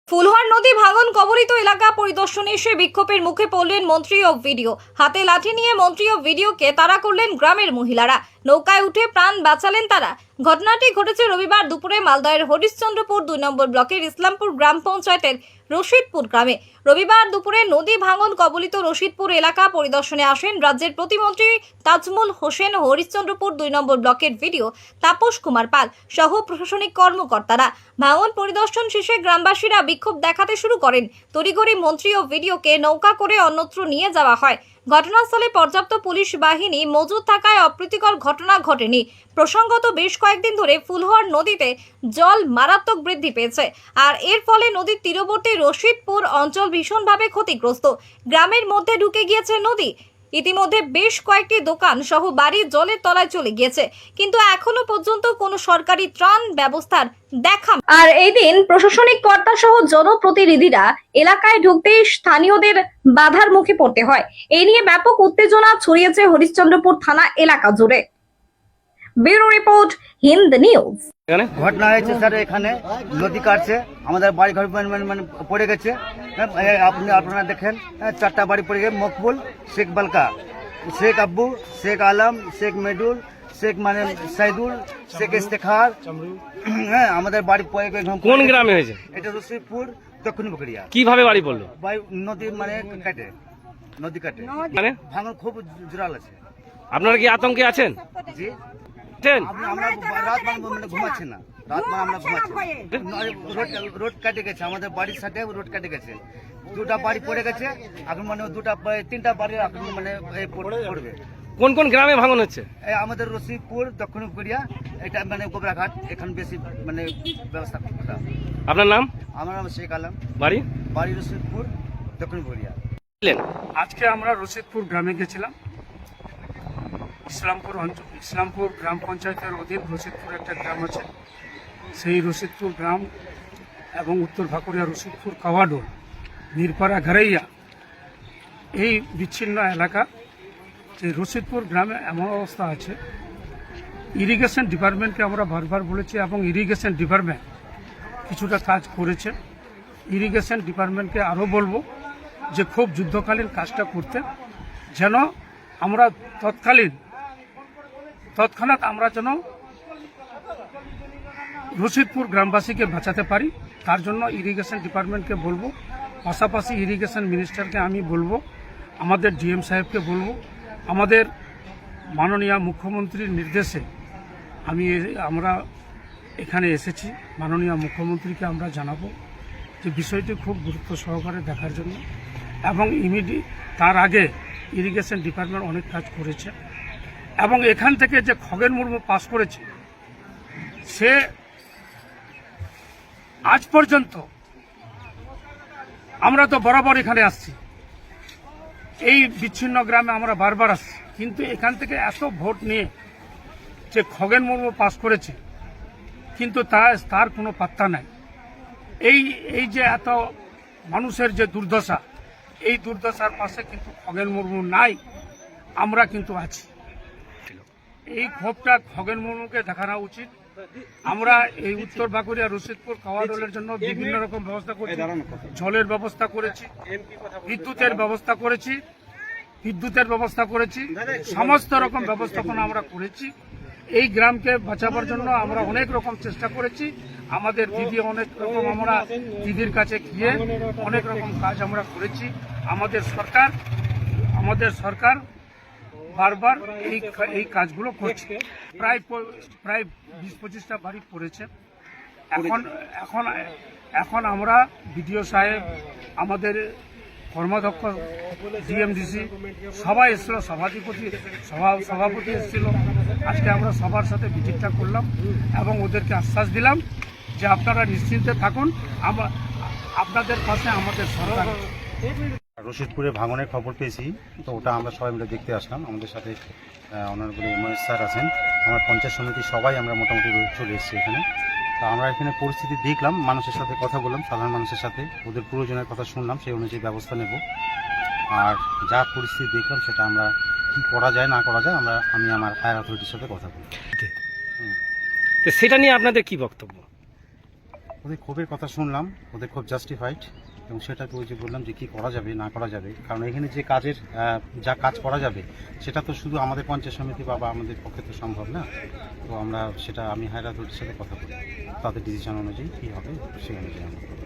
ফুলহার নদী ভাঙন কবলিত এলাকা পরিদর্শনে এসে বিক্ষোভের মুখে পড়লেন মন্ত্রী অব ভিডিও। হাতে লাঠি নিয়ে মন্ত্রী অব ভিডিওকে তাড়া করলেন গ্রামের মহিলারা। নৌকায় উঠে প্রাণ বাঁচালেন তারা। ঘটনাটি ঘটেছে রবিবার দুপুরে মালদহের হরিশ্চন্দ্রপুর 2 নম্বর ব্লকের ইসলামপুর গ্রাম পঞ্চায়েতের রশিদপুর গ্রামে। রবিবার দুপুরে নদী ভাঙন কবলিত রশিদপুর এলাকা পরিদর্শনে আসেন রাজ্যের প্রতিমন্ত্রী তাজমুল হোসেন, হরিশ্চন্দ্রপুর 2 নম্বর ব্লকের ভিডিও তাপস কুমার পাল সহ প্রশাসনিক কর্মকর্তারা। ভাঙন পরিদর্শন শেষে গ্রামবাসীরা বিক্ষোভ দেখাতে শুরু করেন। তড়িঘড়ি মন্ত্রী ও ভিডিওকে নৌকা করে অন্যত্র নিয়ে যাওয়া হয়। ঘটনাস্থলে পর্যাপ্ত পুলিশ বাহিনী মজুদ থাকায় অপ্রীতিকর ঘটনা ঘটেনি। প্রসঙ্গত বেশ কয়েকদিন ধরে ফুলহার নদীতে জল মারাত্মক বৃদ্ধি পেয়েছে, আর এর ফলে নদীর তীরবর্তী রশিদপুর অঞ্চল ভীষণভাবে ক্ষতিগ্রস্ত। গ্রামের মধ্যে ঢুকে গিয়েছে নদী। ইতিমধ্যে বেশ কয়েকটি দোকান সহ বাড়ি জলের তলায় চলে গিয়েছে, কিন্তু এখনো পর্যন্ত কোনো সরকারি ত্রাণ ব্যবস্থার দেখা। আর এই দিন প্রশাসনিক কর্তা সহ জনপ্রতিনিধিরা এলাকায় ঢুকতে স্থানীয়দের বাধার মুখে পড়তে হয়। এই নিয়ে ব্যাপক উত্তেজনা ছড়িয়েছে হরিশ্চন্দ্রপুর থানা এলাকা জুড়ে। Bureau report, Hind news. ঘটনা হয়েছে স্যার, এখানে নদী কাটছে, আমাদের বাড়ি ঘর মানে পড়ে গেছে। আপনারা দেখেন, 4টা বাড়ি পড়ে গেছে। মকবুল, শেখ বালকা, শেখ আব্বু, শেখ আলম, শেখ মেডুল, শেখ মানে সাইদুল, শেখ ইস্তেখার। হ্যাঁ, আমাদের বাড়ি পড়ে গেছে। কোন গ্রামে হয়েছে এটা? রশিদপুর, দক্ষিণ বকরিয়া। কিভাবে বাড়ি পড়লো? নদী মানে কাটে, নদী কাটে মানে ভাঙন খুব জোরাল আছে। আপনারা কি আতঙ্কে আছেন? জি, আমরা রাত মানে ঘুমাচ্ছি না, রাত মানে আমরা ঘুমাচ্ছি। রোড কাটে গেছে, আমাদের বাড়ির সাথে রোড কাটে গেছে। 2টা বাড়ি পড়ে গেছে এখন, মানে 3টা বাড়ি এখন মানে পড়বে। কোন কোন গ্রামে ভাঙন হচ্ছে? আমাদের রশিদপুর, দক্ষিণ কোরিয়া, এটা মানে গোবরাঘাট, এখন বেশি মানে ব্যবস্থা করতে। আপনার নাম? আমার নাম শেখ আলম, বাড়ি রশিদপুর, দক্ষিণ কোরিয়া। আজকে আমরা রশিদপুর গ্রামে গেছিলাম। ইসলামপুর গ্রাম পঞ্চায়েতের অধীন রশিদপুর একটা গ্রাম আছে। সেই রশিদপুর গ্রাম এবং উত্তর ভাকুরিয়া, রশিদপুর, কাওয়াডোল, মিরপাড়া, ঘারাইয়া, এই বিচ্ছিন্ন এলাকা। যে রশিদপুর গ্রামে এমন অবস্থা আছে, ইরিগেশন ডিপার্টমেন্টকে আমরা বারবার বলেছি এবং ইরিগেশন ডিপার্টমেন্ট কিছুটা কাজ করেছে। ইরিগেশন ডিপার্টমেন্টকে আরও বলবো যে খুব যুদ্ধকালীন কাজটা করতে, যেন আমরা তৎক্ষণাৎ আমরা যেন রশিদপুর গ্রামবাসীকে বাঁচাতে পারি। তার জন্য ইরিগেশন ডিপার্টমেন্টকে বলবো, পাশাপাশি ইরিগেশন মিনিস্টারকে আমি বলবো, আমাদের ডিএম সাহেবকে বলবো, আমাদের মাননীয় মুখ্যমন্ত্রীর নির্দেশে আমরা এখানে এসেছি। মাননীয় মুখ্যমন্ত্রীকে আমরা জানাবো যে বিষয়টি খুব গুরুত্ব সহকারে দেখার জন্য, এবং তার আগে ইরিগেশন ডিপার্টমেন্ট অনেক কাজ করেছে। এবং এখান থেকে যে খগেন মুর্মু পাস করেছে, সে আজ পর্যন্ত, আমরা তো বরাবর এখানে আসছি, এই বিচ্ছিন্ন গ্রামে আমরা বারবার আসছি, কিন্তু এখান থেকে এত ভোট নিয়ে যে খগেন মুর্মু পাস করেছে, কিন্তু তার কোনো পাত্তা নাই। এই যে এত মানুষের যে দুর্দশা, এই দুর্দশার পাশে কিন্তু খগেন মুর্মু নাই, আমরা কিন্তু আছি। এই ক্ষোভটা খগেন মুর্মুকে দেখানো উচিত। আমরা এই উত্তর ভাকুরিয়া, রশিদপুর, কাওয়াডোলের জন্য বিভিন্ন রকম ব্যবস্থা করেছি, জলের ব্যবস্থা করেছি, বিদ্যুতের ব্যবস্থা করেছি, সমস্ত রকম ব্যবস্থাপনা আমরা করেছি। এই গ্রামকে বাঁচাবার জন্য আমরা অনেক রকম চেষ্টা করেছি। আমাদের দিদি অনেক রকম, আমরা দিদির কাছে গিয়ে অনেক রকম কাজ আমরা করেছি। আমাদের সরকার বারবার এই কাজগুলো করছে। প্রায় 20-25টা বাড়ি পড়েছে। এখন আমরা বিডিও সাহেব, আমাদের কর্মাধ্যক্ষ, ডিএমডিসি সবাই এসেছিল, সভাপতি এসেছিল। আজকে আমরা সবার সাথে ভিজিটটা করলাম এবং ওদেরকে আশ্বাস দিলাম যে আপনারা নিশ্চিন্তে থাকুন, আপনাদের পাশে আমাদের সরকার। রশিদপুরে ভাঙনের খবর পেয়েছি, তো ওটা আমরা সবাই মিলে দেখতে আসলাম। আমাদের সাথে অনারেবল এমএস স্যার আছেন, আমার পঞ্চায়েত সমিতি সবাই আমরা মোটামুটি চলে এসেছি এখানে। তো আমরা এখানে পরিস্থিতি দেখলাম, মানুষের সাথে কথা বললাম, সাধারণ মানুষের সাথে ওদের প্রয়োজনের কথা শুনলাম, সেই অনুযায়ী ব্যবস্থা নেব। আর যা পরিস্থিতি দেখলাম সেটা আমরা কি করা যায় না করা যায় আমি আমার হায়ার অথরিটির সাথে কথা বলব। তো সেটা নিয়ে আপনাদের কি বক্তব্য? ওদের ক্ষোভের কথা শুনলাম, ওদের খুব জাস্টিফাইড, এবং সেটাকে ওই যে বললাম যে কী করা যাবে না করা যাবে, কারণ এখানে যে কাজের যা কাজ করা যাবে সেটা তো শুধু আমাদের পঞ্চায়েত সমিতি বা আমাদের পক্ষে তো সম্ভব না। তো আমরা সেটা আমি হায়রাদের সাথে কথা বলি, তাদের ডিসিশন অনুযায়ী কী হবে সেই অনুযায়ী আমরা করব।